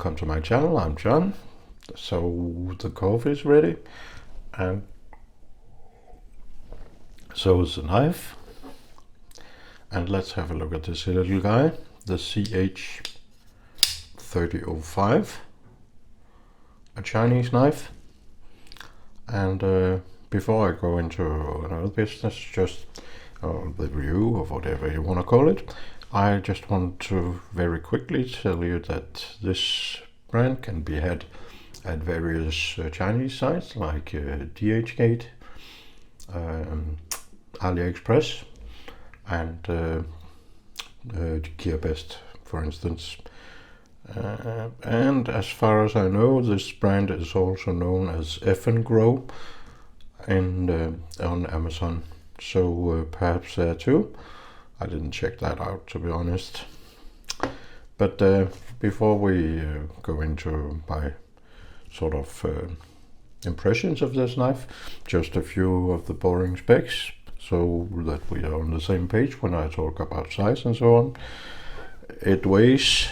welcome to my channel. I'm John. So the coffee is ready, and so is the knife. And let's have a look at this little guy, the CH3005, a Chinese knife. And before I go into another business, just the review of whatever you want to call it, I just want to very quickly tell you that this brand can be had at various Chinese sites like DHgate, AliExpress, and GearBest, for instance. And as far as I know, this brand is also known as Grow on Amazon. So perhaps there too. I didn't check that out, to be honest. But before we go into my sort of impressions of this knife, just a few of the boring specs, so that we are on the same page when I talk about size and so on. It weighs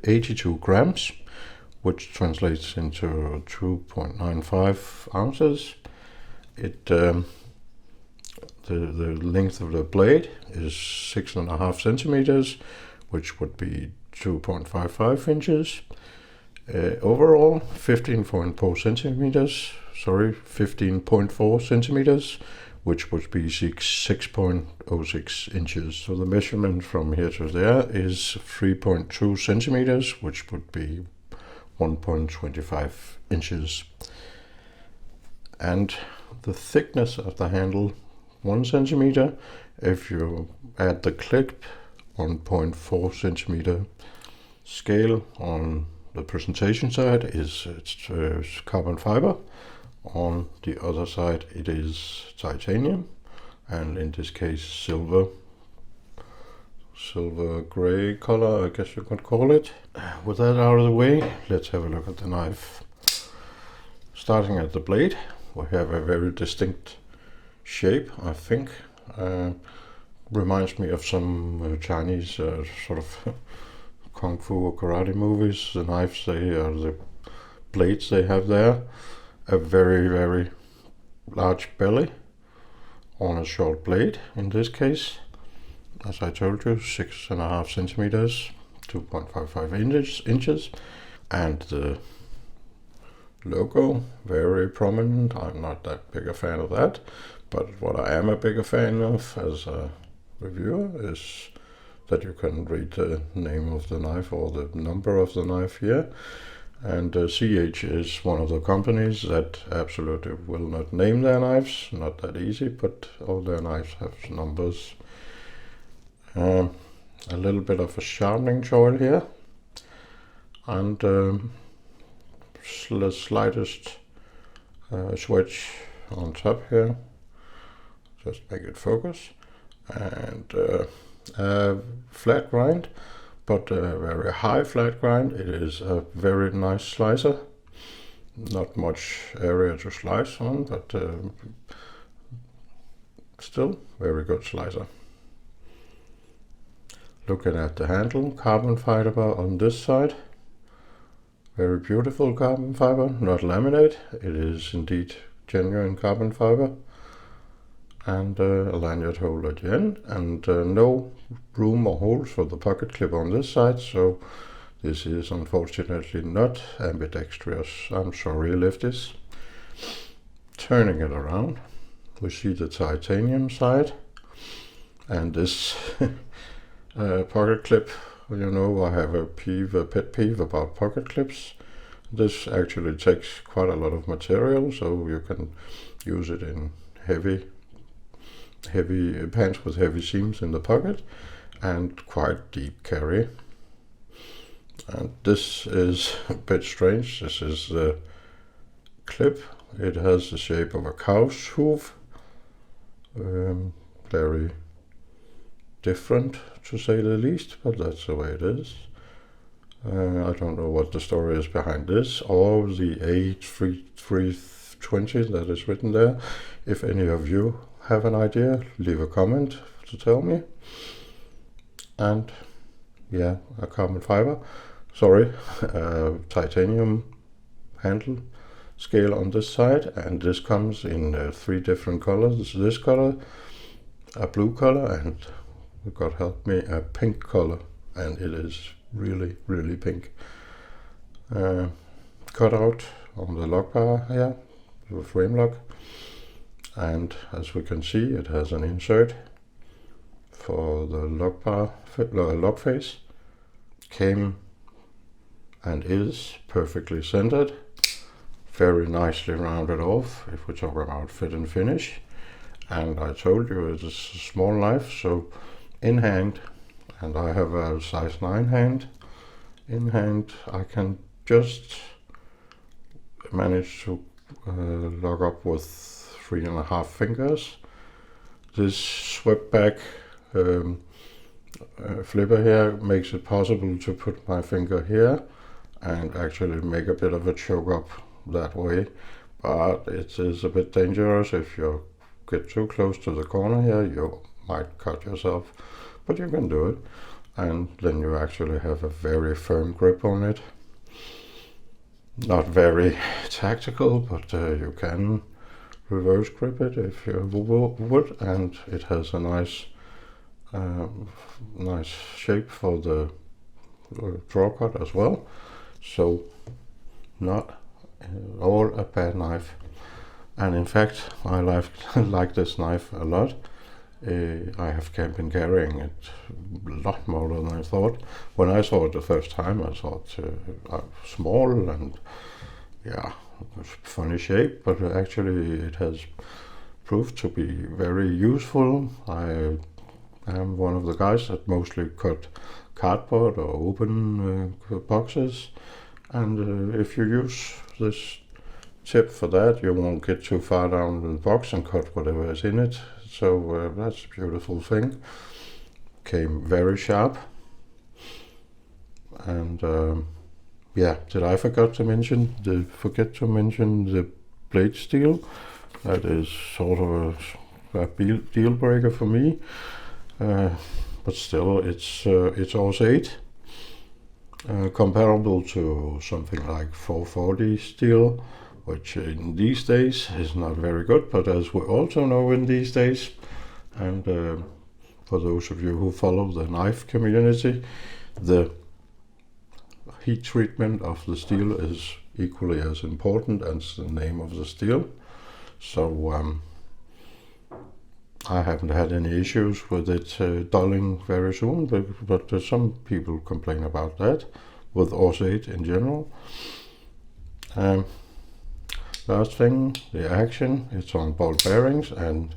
82 grams, which translates into 2.95 ounces. The length of the blade is 6.5 centimeters, which would be 2.55 inches. Overall, 15.4 centimeters, which would be 6.06 inches. So the measurement from here to there is 3.2 centimeters, which would be 1.25 inches. And the thickness of the handle, 1 centimeter. If you add the clip, 1.4 centimeter. Scale on the presentation side is carbon fiber. On the other side it is titanium, and in this case silver gray color, I guess you could call it. With that out of the way, let's have a look at the knife. Starting at the blade, we have a very distinct shape, I think. Reminds me of some Chinese sort of kung fu or karate movies. The knives, the blades they have there, a very, very large belly on a short blade. In this case, as I told you, 6.5 centimeters, 2.55 inches, and the logo, very prominent. I'm not that big a fan of that, but what I am a bigger fan of as a reviewer is that you can read the name of the knife or the number of the knife here. And CH is one of the companies that absolutely will not name their knives. Not that easy, but all their knives have numbers. A little bit of a sharpening choil here, and the slightest switch on top here. Just make it focus. And flat grind, but a very high flat grind. It is a very nice slicer. Not much area to slice on, but still very good slicer. Looking at the handle, carbon fiber on this side. Very beautiful carbon fiber, not laminate. It is indeed genuine carbon fiber. And a lanyard hole at the end, and no room or holes for the pocket clip on this side, so this is unfortunately not ambidextrous. I'm sorry, lefties. Turning it around, we see the titanium side, and this pocket clip. You know, I have a pet peeve about pocket clips. This actually takes quite a lot of material, so you can use it in heavy pants with heavy seams in the pocket and quite deep carry. And this is a bit strange. This is the clip. It has the shape of a cow's hoof. Very different, to say the least, but that's the way it is. I don't know what the story is behind this, or the A3320 that is written there. If any of you have an idea, leave a comment to tell me. And yeah, a carbon fiber. titanium handle scale on this side, and this comes in 3 different colors. This color, a blue color, and God help me, a pink color, and it is really, really pink. Cut out on the lock bar here, the frame lock, and as we can see, it has an insert for the lock bar, lock face. Came and is perfectly centered, very nicely rounded off if we talk about fit and finish. And I told you it is a small knife, so in hand, and I have a size 9 hand, in hand I can just manage to lock up with 3.5 fingers. This swept back flipper here makes it possible to put my finger here and actually make a bit of a choke up that way, but it is a bit dangerous. If you get too close to the corner here, you might cut yourself, but you can do it, and then you actually have a very firm grip on it. Not very tactical, but you can reverse grip it if you would, and it has a nice shape for the draw cut as well. So not all a bad knife, and in fact I like this knife a lot. I have been carrying it a lot more than I thought. When I saw it the first time, I thought small and yeah, funny shape, but actually it has proved to be very useful. I am one of the guys that mostly cut cardboard or open boxes, and if you use this tip for that, you won't get too far down in the box and cut whatever is in it. So that's a beautiful thing. Came very sharp, and yeah, did I forget to mention the blade steel? That is sort of a deal breaker for me, but still it's Ors 8, comparable to something like 440 steel, which in these days is not very good, but as we also know in these days, and for those of you who follow the knife community, the heat treatment of the steel is equally as important as the name of the steel. So I haven't had any issues with it dulling very soon, but some people complain about that with Ors 8 in general. Last thing, the action, it's on ball bearings, and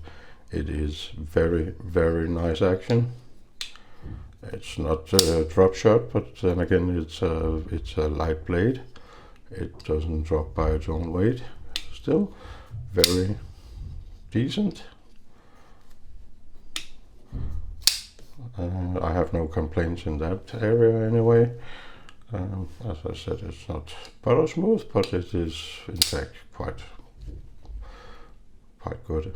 it is very, very nice action. It's not a drop shot, but then again it's a light blade. It doesn't drop by its own weight. Still very decent. I have no complaints in that area anyway. As I said, it's not butter smooth, but it is in fact quite good.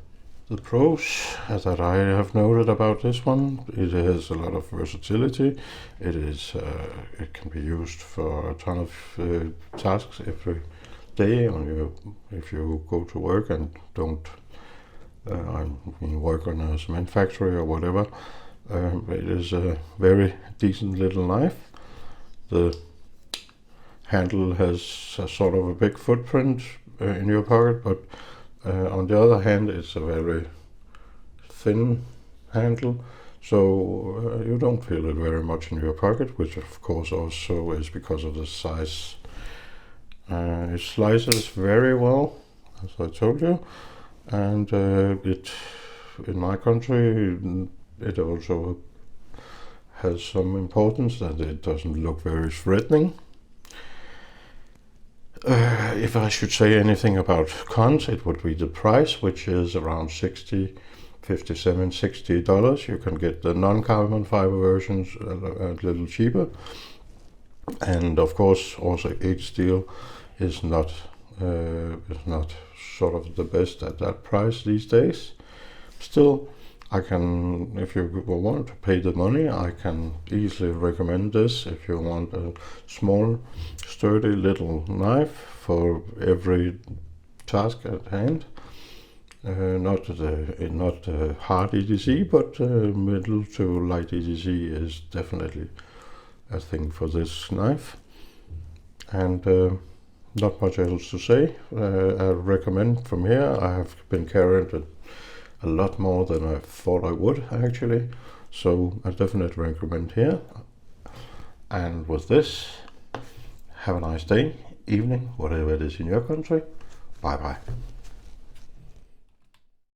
The pros that I have noted about this one, it has a lot of versatility. It can be used for a ton of tasks every day. If you go to work and don't work on a cement factory or whatever, it is a very decent little knife. The handle has a sort of a big footprint in your pocket, but on the other hand, it's a very thin handle, so you don't feel it very much in your pocket, which of course also is because of the size. It slices very well, as I told you, and it, in my country, it also has some importance that it doesn't look very threatening. If I should say anything about cons, it would be the price, which is around $57, $60. You can get the non-carbon fiber versions a little cheaper, and of course also 8 steel is not sort of the best at that price these days. Still, I can, if you want to pay the money, I can easily recommend this if you want a small, sturdy little knife for every task at hand. Not hard EDC, but middle to light EDC is definitely a thing for this knife. And not much else to say. I recommend from here. I have been carrying it a lot more than I thought I would actually, so I definitely recommend here. And with this, have a nice day, evening, whatever it is in your country. Bye bye.